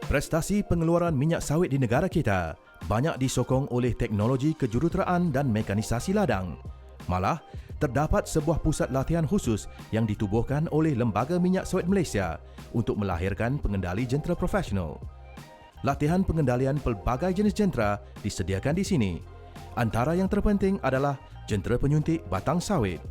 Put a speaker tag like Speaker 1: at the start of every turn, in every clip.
Speaker 1: Prestasi pengeluaran minyak sawit di negara kita banyak disokong oleh teknologi kejuruteraan dan mekanisasi ladang. Malah, terdapat sebuah pusat latihan khusus yang ditubuhkan oleh Lembaga Minyak Sawit Malaysia untuk melahirkan pengendali jentera profesional. Latihan pengendalian pelbagai jenis jentera disediakan di sini. Antara yang terpenting adalah jentera penyuntik batang sawit.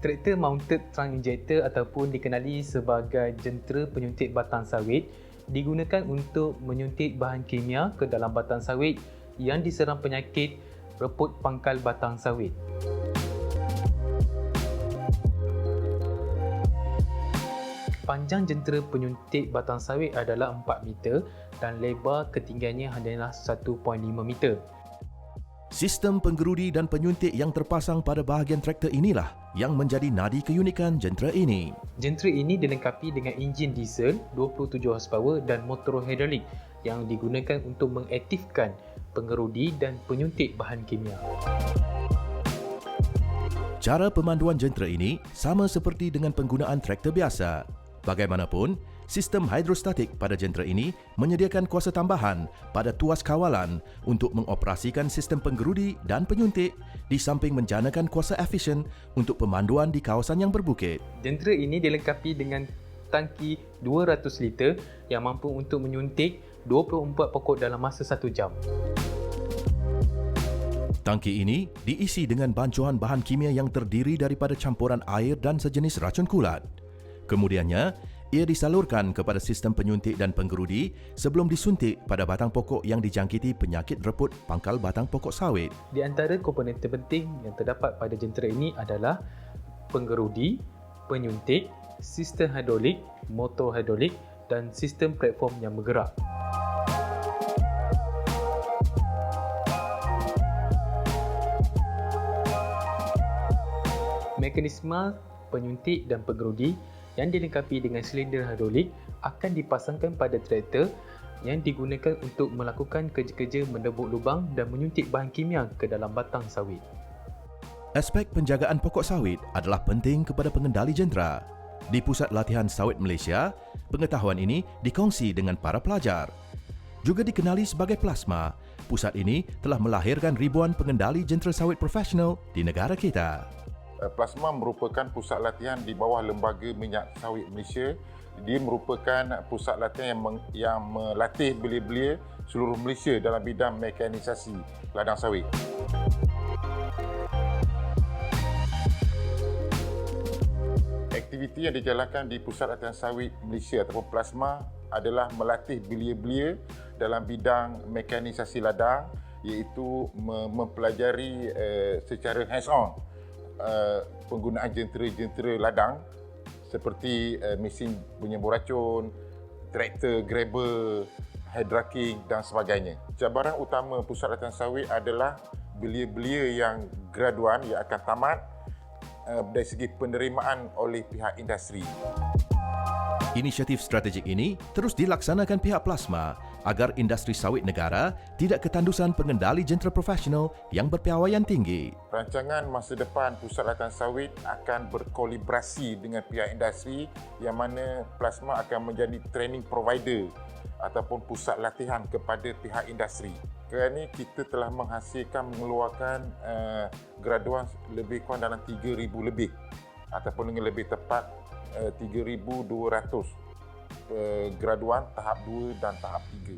Speaker 2: Traktor mounted trunk injector ataupun dikenali sebagai jentera penyuntik batang sawit digunakan untuk menyuntik bahan kimia ke dalam batang sawit yang diserang penyakit reput pangkal batang sawit. Panjang jentera penyuntik batang sawit adalah 4 meter dan lebar ketinggiannya hanyalah 1.5 meter.
Speaker 1: Sistem penggerudi dan penyuntik yang terpasang pada bahagian traktor inilah yang menjadi nadi keunikan jentera ini.
Speaker 2: Jentera ini dilengkapi dengan enjin diesel 27 horsepower dan motor hidrolik yang digunakan untuk mengaktifkan pengerudi dan penyuntik bahan kimia.
Speaker 1: Cara pemanduan jentera ini sama seperti dengan penggunaan traktor biasa. Bagaimanapun, sistem hidrostatik pada jentera ini menyediakan kuasa tambahan pada tuas kawalan untuk mengoperasikan sistem penggerudi dan penyuntik di samping menjanakan kuasa efisien untuk pemanduan di kawasan yang berbukit.
Speaker 2: Jentera ini dilengkapi dengan tangki 200 liter yang mampu untuk menyuntik 24 pokok dalam masa 1 jam.
Speaker 1: Tangki ini diisi dengan bancuan bahan kimia yang terdiri daripada campuran air dan sejenis racun kulat. Kemudiannya, ia disalurkan kepada sistem penyuntik dan penggerudi sebelum disuntik pada batang pokok yang dijangkiti penyakit reput pangkal batang pokok sawit.
Speaker 2: Di antara komponen terpenting yang terdapat pada jentera ini adalah penggerudi, penyuntik, sistem hidrolik, motor hidrolik dan sistem platform yang bergerak. Mekanisme penyuntik dan penggerudi yang dilengkapi dengan silinder hidrolik akan dipasangkan pada traktor yang digunakan untuk melakukan kerja-kerja mendebuk lubang dan menyuntik bahan kimia ke dalam batang sawit.
Speaker 1: Aspek penjagaan pokok sawit adalah penting kepada pengendali jentera. Di Pusat Latihan Sawit Malaysia, pengetahuan ini dikongsi dengan para pelajar. Juga dikenali sebagai plasma, pusat ini telah melahirkan ribuan pengendali jentera sawit profesional di negara kita.
Speaker 3: Plasma merupakan pusat latihan di bawah Lembaga Minyak Sawit Malaysia. Dia merupakan pusat latihan yang melatih belia-belia seluruh Malaysia dalam bidang mekanisasi ladang sawit. Aktiviti yang dijalankan di Pusat Latihan Sawit Malaysia ataupun plasma adalah melatih belia-belia dalam bidang mekanisasi ladang, iaitu mempelajari secara hands-on penggunaan jentera-jentera ladang seperti mesin penyembur racun, traktor, grabber, hydraking dan sebagainya. Cabaran utama Pusat Latihan Sawit adalah belia-belia yang graduan yang akan tamat dari segi penerimaan oleh pihak industri.
Speaker 1: Inisiatif strategik ini terus dilaksanakan pihak plasma agar industri sawit negara tidak ketandusan pengendali jentera profesional yang berpiawaian tinggi.
Speaker 3: Rancangan masa depan Pusat Latihan Sawit akan berkolaborasi dengan pihak industri yang mana plasma akan menjadi training provider ataupun pusat latihan kepada pihak industri. Kerana ini kita telah mengeluarkan graduan lebih kurang dalam 3,000 lebih ataupun dengan lebih tepat 3,200 graduan tahap 2 dan tahap 3.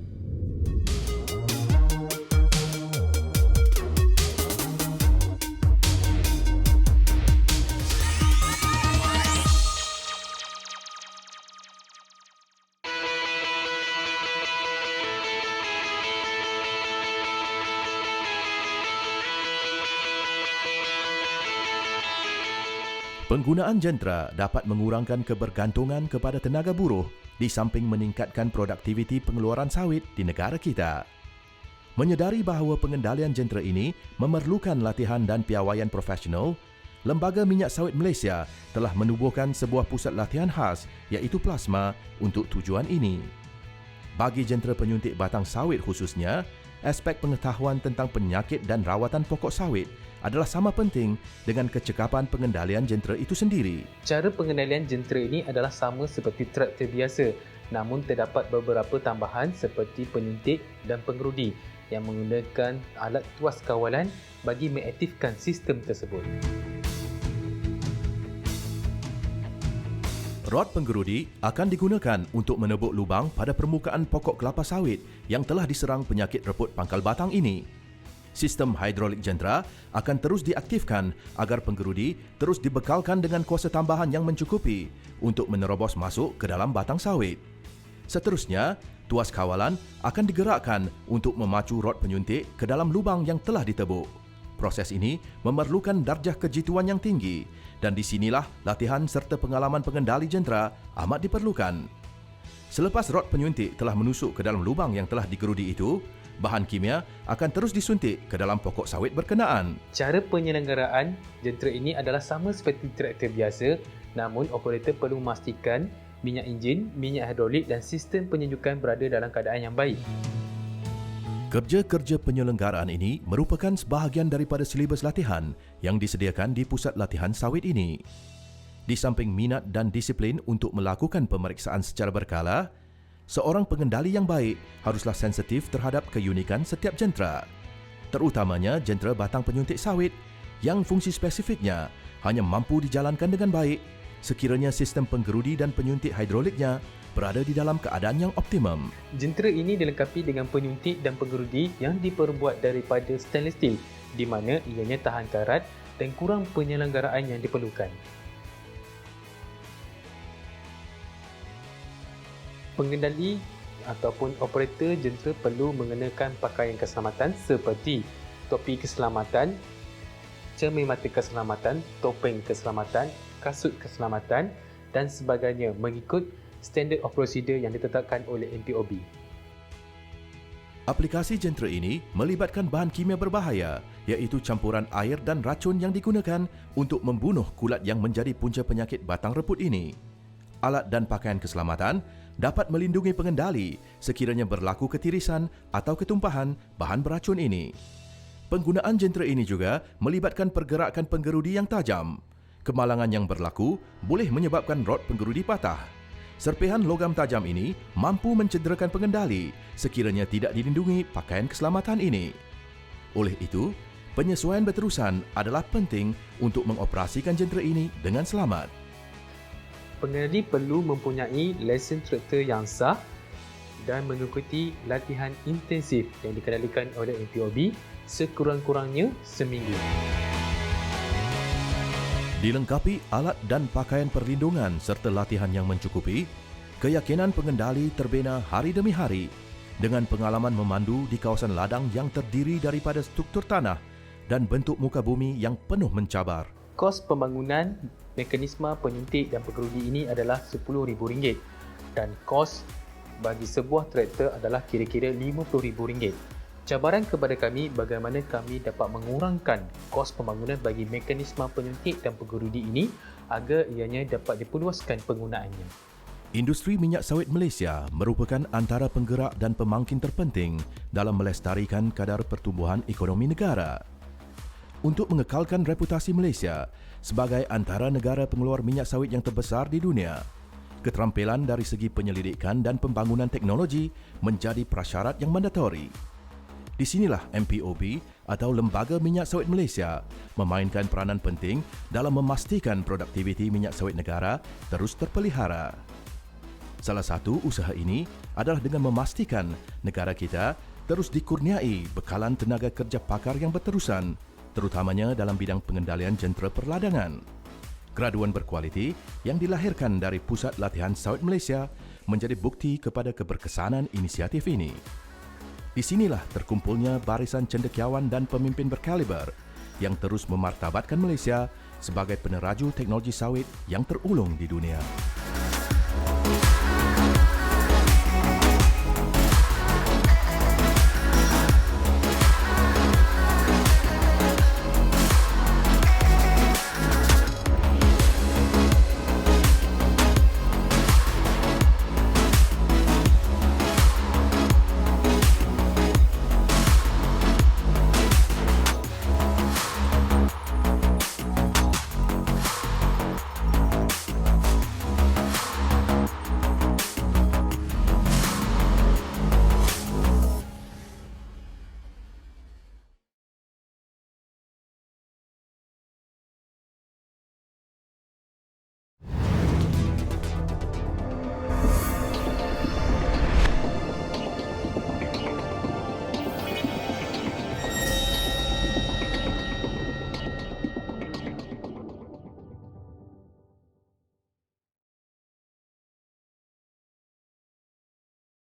Speaker 1: Penggunaan jentera dapat mengurangkan kebergantungan kepada tenaga buruh di samping meningkatkan produktiviti pengeluaran sawit di negara kita. Menyedari bahawa pengendalian jentera ini memerlukan latihan dan piawaian profesional, Lembaga Minyak Sawit Malaysia telah menubuhkan sebuah pusat latihan khas iaitu plasma untuk tujuan ini. Bagi jentera penyuntik batang sawit khususnya, aspek pengetahuan tentang penyakit dan rawatan pokok sawit adalah sama penting dengan kecekapan pengendalian jentera itu sendiri.
Speaker 2: Cara pengendalian jentera ini adalah sama seperti traktor biasa, namun terdapat beberapa tambahan seperti penyuntik dan pengerudi yang menggunakan alat tuas kawalan bagi mengaktifkan sistem tersebut.
Speaker 1: Rod penggerudi akan digunakan untuk menebuk lubang pada permukaan pokok kelapa sawit yang telah diserang penyakit reput pangkal batang ini. Sistem hidrolik jentera akan terus diaktifkan agar penggerudi terus dibekalkan dengan kuasa tambahan yang mencukupi untuk menerobos masuk ke dalam batang sawit. Seterusnya, tuas kawalan akan digerakkan untuk memacu rod penyuntik ke dalam lubang yang telah ditebuk. Proses ini memerlukan darjah kejituan yang tinggi dan di sinilah latihan serta pengalaman pengendali jentera amat diperlukan. Selepas rod penyuntik telah menusuk ke dalam lubang yang telah digerudi itu, bahan kimia akan terus disuntik ke dalam pokok sawit berkenaan.
Speaker 2: Cara penyelenggaraan jentera ini adalah sama seperti traktor biasa, namun operator perlu memastikan minyak enjin, minyak hidrolik dan sistem penyejukan berada dalam keadaan yang baik.
Speaker 1: Kerja-kerja penyelenggaraan ini merupakan sebahagian daripada silibus latihan yang disediakan di pusat latihan sawit ini. Di samping minat dan disiplin untuk melakukan pemeriksaan secara berkala, seorang pengendali yang baik haruslah sensitif terhadap keunikan setiap jentera, terutamanya jentera batang penyuntik sawit yang fungsi spesifiknya hanya mampu dijalankan dengan baik sekiranya sistem penggerudi dan penyuntik hidroliknya berada di dalam keadaan yang optimum.
Speaker 2: Jentera ini dilengkapi dengan penyuntik dan penggerudi yang diperbuat daripada stainless steel, di mana ianya tahan karat dan kurang penyelenggaraan yang diperlukan. Pengendali ataupun operator jentera perlu mengenakan pakaian keselamatan seperti topi keselamatan, cermin mata keselamatan, topeng keselamatan, kasut keselamatan dan sebagainya mengikut Standard of Procedure yang ditetapkan oleh MPOB.
Speaker 1: Aplikasi jentera ini melibatkan bahan kimia berbahaya iaitu campuran air dan racun yang digunakan untuk membunuh kulat yang menjadi punca penyakit batang reput ini. Alat dan pakaian keselamatan dapat melindungi pengendali sekiranya berlaku ketirisan atau ketumpahan bahan beracun ini. Penggunaan jentera ini juga melibatkan pergerakan penggerudi yang tajam. Kemalangan yang berlaku boleh menyebabkan rod penggerudi patah. Serpihan logam tajam ini mampu mencederakan pengendali sekiranya tidak dilindungi pakaian keselamatan ini. Oleh itu, penyesuaian berterusan adalah penting untuk mengoperasikan jentera ini dengan selamat.
Speaker 2: Pengendali perlu mempunyai lesen traktor yang sah dan mengikuti latihan intensif yang dikendalikan oleh MPOB sekurang-kurangnya seminggu.
Speaker 1: Dilengkapi alat dan pakaian perlindungan serta latihan yang mencukupi, keyakinan pengendali terbina hari demi hari dengan pengalaman memandu di kawasan ladang yang terdiri daripada struktur tanah dan bentuk muka bumi yang penuh mencabar.
Speaker 2: Kos pembangunan mekanisme penyuntik dan penggerudi ini adalah RM10,000 dan kos bagi sebuah traktor adalah kira-kira RM50,000. Cabaran kepada kami bagaimana kami dapat mengurangkan kos pembangunan bagi mekanisme penyuntik dan penggerudi ini agar ianya dapat diperluaskan penggunaannya.
Speaker 1: Industri minyak sawit Malaysia merupakan antara penggerak dan pemangkin terpenting dalam melestarikan kadar pertumbuhan ekonomi negara. Untuk mengekalkan reputasi Malaysia sebagai antara negara pengeluar minyak sawit yang terbesar di dunia, keterampilan dari segi penyelidikan dan pembangunan teknologi menjadi prasyarat yang mandatori. Di sinilah MPOB atau Lembaga Minyak Sawit Malaysia memainkan peranan penting dalam memastikan produktiviti minyak sawit negara terus terpelihara. Salah satu usaha ini adalah dengan memastikan negara kita terus dikurniai bekalan tenaga kerja pakar yang berterusan, terutamanya dalam bidang pengendalian jentera perladangan. Graduan berkualiti yang dilahirkan dari Pusat Latihan Sawit Malaysia menjadi bukti kepada keberkesanan inisiatif ini. Di sinilah terkumpulnya barisan cendekiawan dan pemimpin berkaliber yang terus memartabatkan Malaysia sebagai peneraju teknologi sawit yang terulung di dunia.